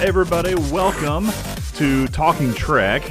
everybody, welcome to Talking Trek,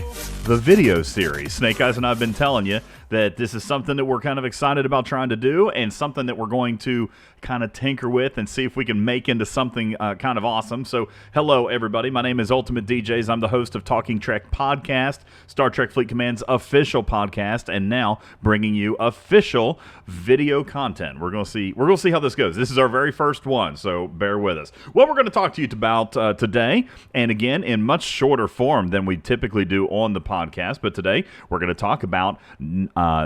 the video series. Snake Eyes and I have been telling you that this is something that we're kind of excited about trying to do, and something that we're going to kind of tinker with and see if we can make into something kind of awesome. So, hello everybody, my name is UltimatDjz. I'm the host of Talking Trek Podcast, Star Trek Fleet Command's official podcast, and now bringing you official video content. We're gonna see how this goes. This is our very first one, so bear with us. What we're going to talk to you about today, and again in much shorter form than we typically do on the podcast, but today we're going to talk about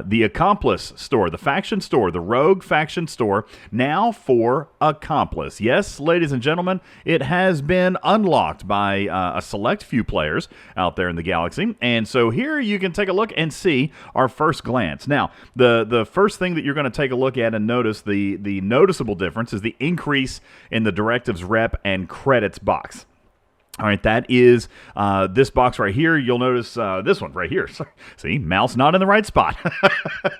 the Accomplice store, the faction store, the Rogue faction store, now for Accomplice. Yes, ladies and gentlemen, it has been unlocked by a select few players out there in the galaxy, and so here you can take a look and see our first glance. Now, the first thing that you're going to take a look at and notice, the noticeable difference, is the increase in the directives rep and credits box. All right, that is this box right here. You'll notice this one right here. See, mouse not in the right spot.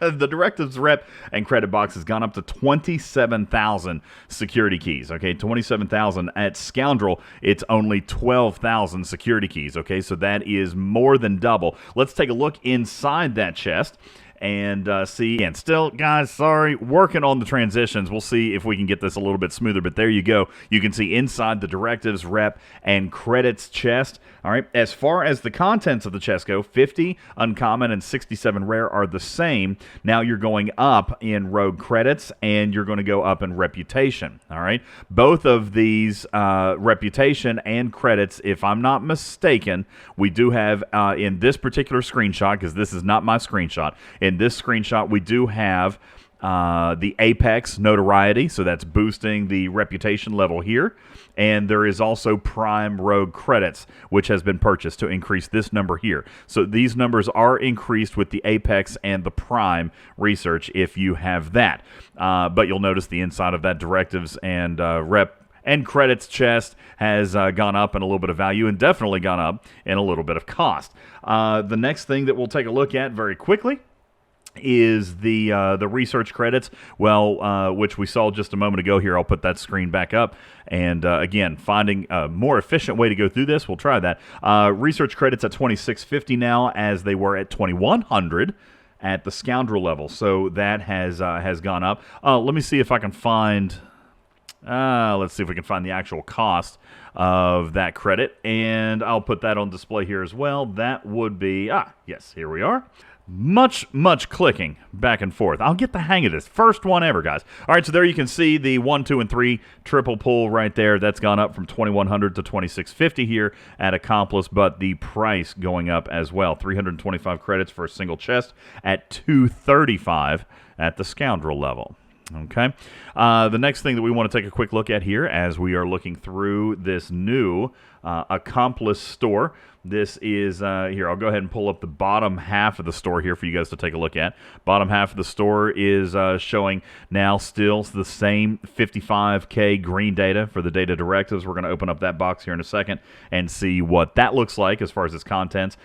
The directives rep and credit box has gone up to 27,000 security keys. Okay, 27,000. At Scoundrel, it's only 12,000 security keys. Okay, so that is more than double. Let's take a look inside that chest and see. And still, guys, sorry, working on the transitions. We'll see if we can get this a little bit smoother, but there you go. You can see inside the directives rep and credits chest. All right, as far as the contents of the chest go, 50 uncommon and 67 rare are the same. Now you're going up in rogue credits, and you're going to go up in reputation. All right, both of these reputation and credits, if I'm not mistaken, we do have in this particular screenshot, because this is not my screenshot. In this screenshot, we do have the Apex notoriety, so that's boosting the reputation level here. And there is also Prime Rogue credits, which has been purchased to increase this number here. So these numbers are increased with the Apex and the Prime research if you have that. But you'll notice the inside of that directives and rep and credits chest has gone up in a little bit of value, and definitely gone up in a little bit of cost. The next thing that we'll take a look at very quickly is the research credits, which we saw just a moment ago here. I'll put that screen back up, and again, finding a more efficient way to go through this, we'll try that. Research credits at 2650 now, as they were at 2100 at the Scoundrel level, so that has gone up. Let me see if I can find let's see if we can find the actual cost of that credit, and I'll put that on display here as well. That would be, yes, here we are. Much clicking back and forth. I'll get the hang of this. First one ever, guys. All right, so there you can see the 1, 2, and 3 triple pull right there. That's gone up from 2100 to 2650 here at Accomplice, but the price going up as well. 325 credits for a single chest at 235 at the Scoundrel level. Okay. The next thing that we want to take a quick look at here, as we are looking through this new Accomplice store. This is, here, I'll go ahead and pull up the bottom half of the store here for you guys to take a look at. Bottom half of the store is showing now still the same 55K green data for the data directives. We're going to open up that box here in a second and see what that looks like as far as its contents.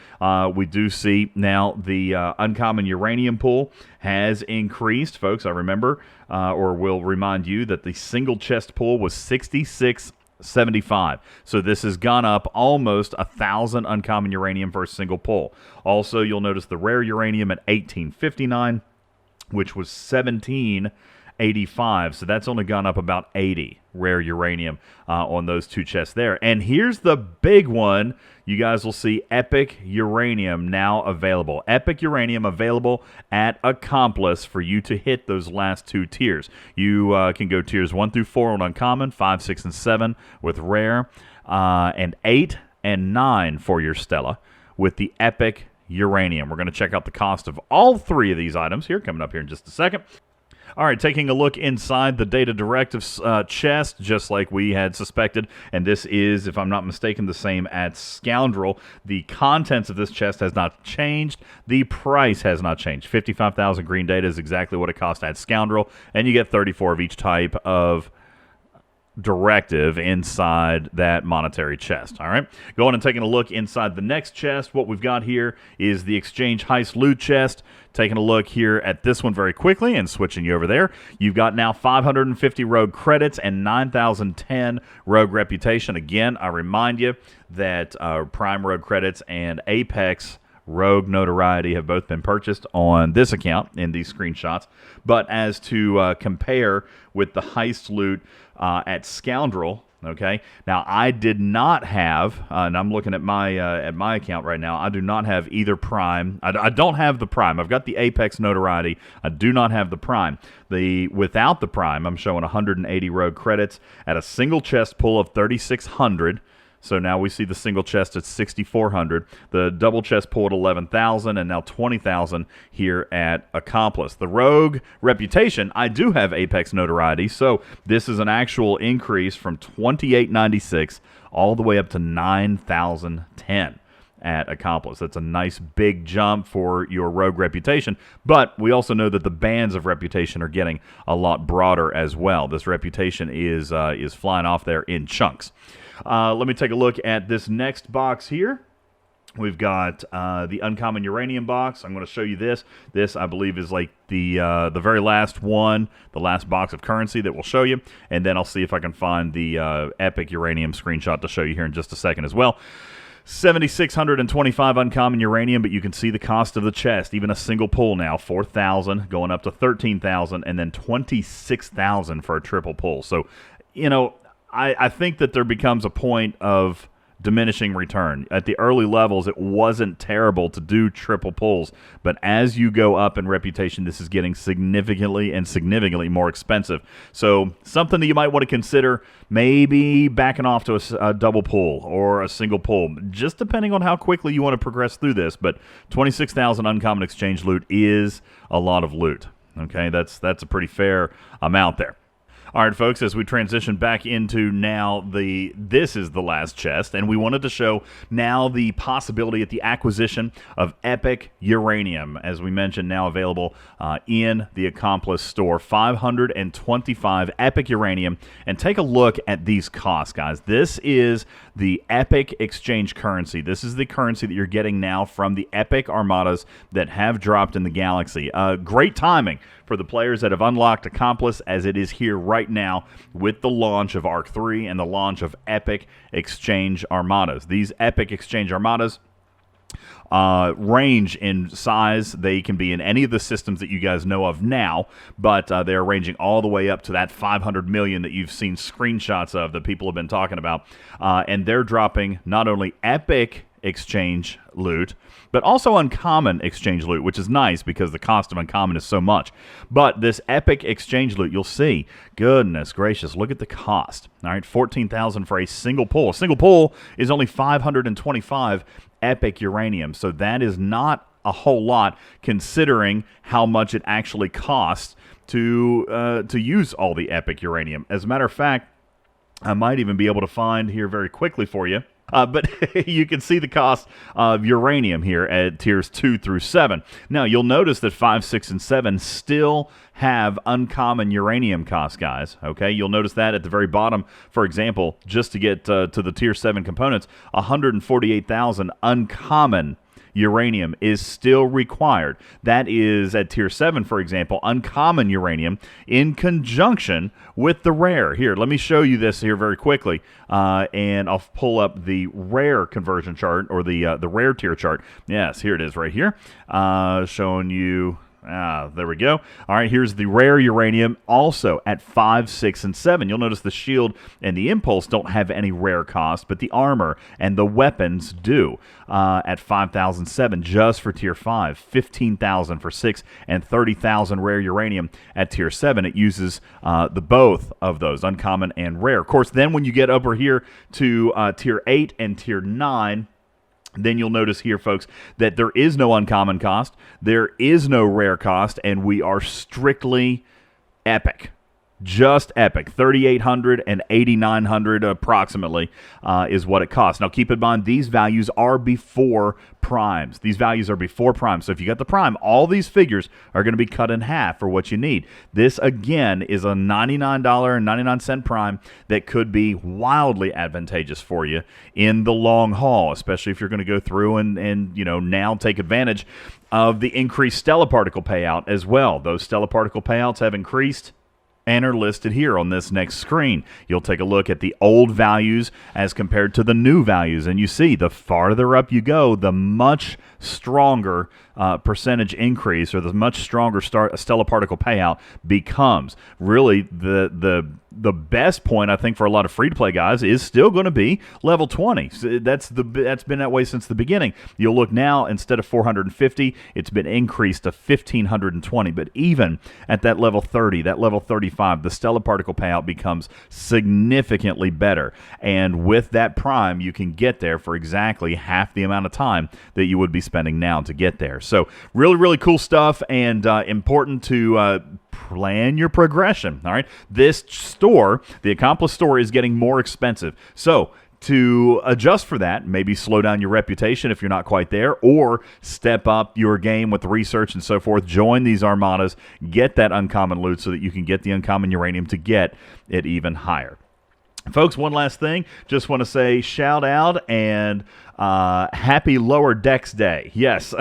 We do see now the uncommon uranium pool has increased, folks. I remember, or will remind you, that the single chest pool was 6675. So this has gone up almost 1,000 uncommon uranium for a single pull. Also, you'll notice the rare uranium at 1859, which was 1785. So that's only gone up about 80 rare uranium on those two chests there. And here's the big one. You guys will see Epic Uranium now available. Epic Uranium available at Accomplice for you to hit those last two tiers. You can go tiers 1 through 4 on Uncommon, 5, 6, and 7 with Rare, and 8 and 9 for your Stella with the Epic Uranium. We're going to check out the cost of all three of these items here, coming up here in just a second. All right, taking a look inside the data directives chest, just like we had suspected, and this is, if I'm not mistaken, the same at Scoundrel. The contents of this chest has not changed. The price has not changed. 55,000 green data is exactly what it cost at Scoundrel, and you get 34 of each type of directive inside that monetary chest. All right, going and taking a look inside the next chest. What we've got here is the exchange heist loot chest. Taking a look here at this one very quickly and switching you over there. You've got now 550 rogue credits and 9,010 rogue reputation. Again, I remind you that Prime rogue credits and Apex rogue notoriety have both been purchased on this account in these screenshots. But as to compare with the heist loot at Scoundrel, okay, now I did not have, and I'm looking at my account right now, I do not have either Prime. I don't have the Prime. I've got the Apex notoriety. I do not have the Prime. Without the Prime, I'm showing 180 rogue credits at a single chest pull of 3,600. So now we see the single chest at 6,400, the double chest pull at 11,000, and now 20,000 here at Accomplice. The rogue reputation, I do have Apex notoriety, so this is an actual increase from 2,896 all the way up to 9,010 at Accomplice. That's a nice big jump for your rogue reputation, but we also know that the bands of reputation are getting a lot broader as well. This reputation is flying off there in chunks. Let me take a look at this next box here. We've got the uncommon uranium box. I'm going to show you this. This, I believe, is like the very last one, the last box of currency that we'll show you. And then I'll see if I can find the epic uranium screenshot to show you here in just a second as well. 7,625 uncommon uranium, but you can see the cost of the chest. Even a single pull now, 4,000, going up to 13,000, and then 26,000 for a triple pull. So, you know, I think that there becomes a point of diminishing return. At the early levels, it wasn't terrible to do triple pulls, but as you go up in reputation, this is getting significantly more expensive. So something that you might want to consider, maybe backing off to a double pull or a single pull, just depending on how quickly you want to progress through this. But 26,000 uncommon exchange loot is a lot of loot. Okay, that's a pretty fair amount there. All right, folks, as we transition back into now this is the last chest, and we wanted to show now the possibility at the acquisition of epic uranium, as we mentioned, now available in the Accomplice store. 525 epic uranium, and take a look at these costs, guys. This is the epic exchange currency. This is the currency that you're getting now from the epic armadas that have dropped in the galaxy. Great timing for the players that have unlocked Accomplice, as it is here right now with the launch of Arc 3 and the launch of Epic Exchange Armadas. These Epic Exchange Armadas range in size. They can be in any of the systems that you guys know of now, but they're ranging all the way up to that 500 million that you've seen screenshots of that people have been talking about. And they're dropping not only Epic exchange loot, but also uncommon exchange loot, which is nice because the cost of uncommon is so much. But this epic exchange loot, you'll see, goodness gracious, look at the cost. All right, 14,000 for a single pull. A single pull is only 525 epic uranium, so that is not a whole lot considering how much it actually costs to use all the epic uranium. As a matter of fact, I might even be able to find here very quickly for you. But you can see the cost of uranium here at tiers 2 through 7. Now, you'll notice that 5, 6, and 7 still have uncommon uranium costs, guys. Okay, you'll notice that at the very bottom, for example, just to get to the tier 7 components, 148,000 uncommon uranium is still required. That is at tier 7, for example, uncommon uranium in conjunction with the rare. Here, let me show you this here very quickly, and I'll pull up the rare conversion chart, or the rare tier chart. Yes, here it is right here, showing you. There we go. All right, here's the rare uranium also at 5, 6, and 7. You'll notice the shield and the impulse don't have any rare cost, but the armor and the weapons do at 5,007 just for tier 5, 15,000 for 6, and 30,000 rare uranium at tier 7. It uses the both of those, uncommon and rare. Of course, then when you get over here to tier 8 and tier 9, then you'll notice here, folks, that there is no uncommon cost, there is no rare cost, and we are strictly epic. just epic. $3,800 and $8,900 approximately is what it costs. Now, keep in mind, these values are before primes. These values are before primes. So if you got the prime, all these figures are going to be cut in half for what you need. This, again, is a $99.99 prime that could be wildly advantageous for you in the long haul, especially if you're going to go through and now take advantage of the increased stellar particle payout as well. Those stellar particle payouts have increased and are listed here on this next screen. You'll take a look at the old values as compared to the new values, and you see the farther up you go, the much stronger percentage increase, or the much stronger stellar particle payout becomes. Really, the best point, I think, for a lot of free-to-play guys is still going to be level 20. So that's been that way since the beginning. You'll look now, instead of 450, it's been increased to 1,520. But even at that level 30, that level 35, the stellar particle payout becomes significantly better. And with that prime, you can get there for exactly half the amount of time that you would be spending now to get there. So really, really cool stuff, and important to plan your progression. All right, this store, the Accomplice store, is getting more expensive. So to adjust for that, maybe slow down your reputation if you're not quite there, or step up your game with research and so forth. Join these armadas, get that uncommon loot so that you can get the uncommon uranium to get it even higher. Folks, one last thing. Just want to say shout out and happy Lower Decks Day. Yes,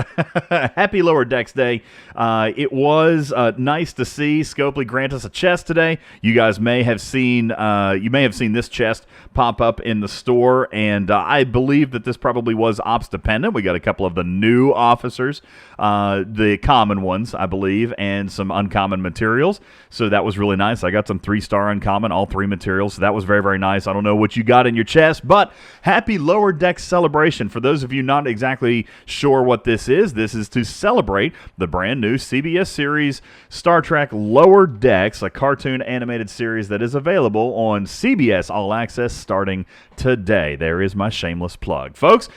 happy Lower Decks Day. It was nice to see Scopely grant us a chest today. You guys may have seen this chest pop up in the store, and I believe that this probably was ops dependent. We got a couple of the new officers, the common ones, I believe, and some uncommon materials. So that was really nice. I got some 3-star uncommon, all 3 materials. So that was very, very nice. I don't know what you got in your chest, but happy Lower Decks celebration. For those of you not exactly sure what this is to celebrate the brand new CBS series Star Trek Lower Decks, a cartoon animated series that is available on CBS All Access starting today. There is my shameless plug. Folks,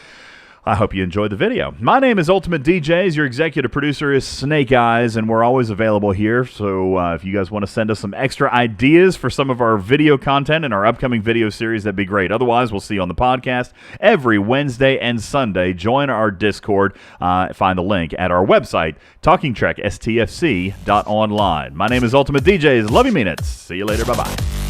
I hope you enjoyed the video. My name is UltimatDjz. Your executive producer is Snake Eyes, and we're always available here. So if you guys want to send us some extra ideas for some of our video content in our upcoming video series, that'd be great. Otherwise, we'll see you on the podcast every Wednesday and Sunday. Join our Discord. Find the link at our website, TalkingTrekSTFC.online. My name is UltimatDjz. Love you, mean it. See you later. Bye-bye.